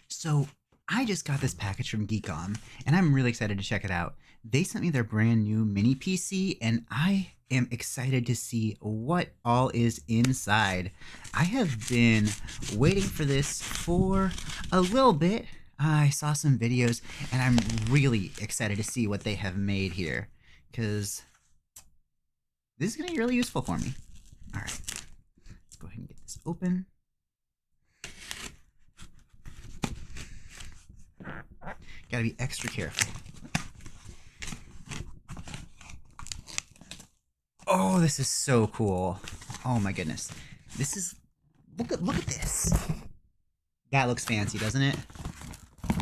So I just got this package from GEEKOM, and I'm really excited to check it out. They sent me their brand new mini PC, and I am excited to see what all is inside. I have been waiting for this for a little bit. I saw some videos, and I'm really excited to see what they have made here, because this is going to be really useful for me. All right, let's go ahead and get this open. Gotta be extra careful. Oh, this is so cool. Oh my goodness. This is look at this. That looks fancy, doesn't it?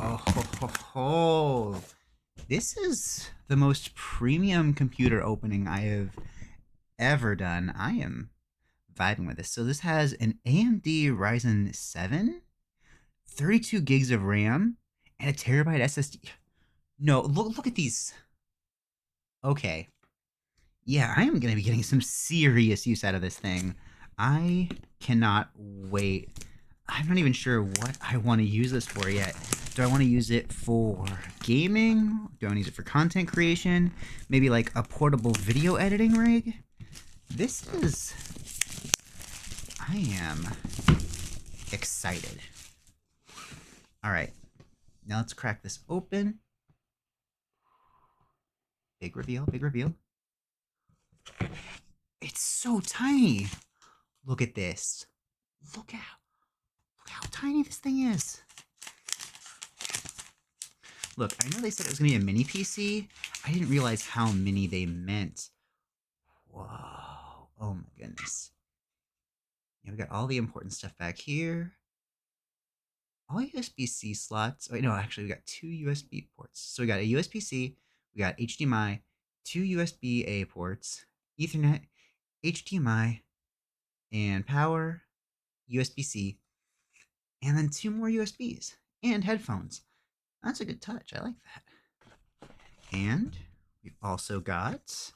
Oh ho, ho, ho. This is the most premium computer opening I have ever done. I am vibing with this. So this has an AMD Ryzen 7, 32 gigs of RAM, and a terabyte SSD. No, look at these. Okay. Yeah, I am going to be getting some serious use out of this thing. I cannot wait. I'm not even sure what I want to use this for yet. Do I want to use it for gaming? Do I want to use it for content creation? Maybe like a portable video editing rig? This is... I am excited. Alright, now let's crack this open. Big reveal, big reveal. It's so tiny. Look at this. Look how tiny this thing is. Look, I know they said it was going to be a mini PC. I didn't realize how mini they meant. Whoa. Oh my goodness. Yeah, we got all the important stuff back here. All USB-C slots. Wait, no, actually we got two USB ports. So we got a USB-C, we got HDMI, two USB-A ports, Ethernet, HDMI, and power, USB-C, and then two more USBs and headphones. That's a good touch. I like that. And we've also got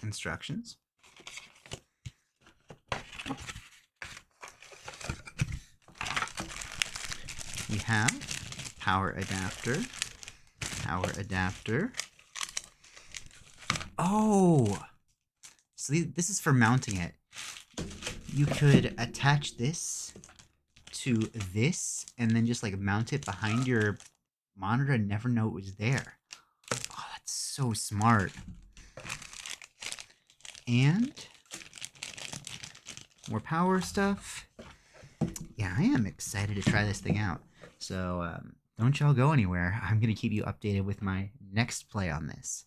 instructions. We have power adapter. Oh! So this is for mounting it. You could attach this to this and then just like mount it behind your monitor and never know it was there. Oh, that's so smart. And more power stuff. Yeah, I am excited to try this thing out. So don't y'all go anywhere. I'm going to keep you updated with my next play on this.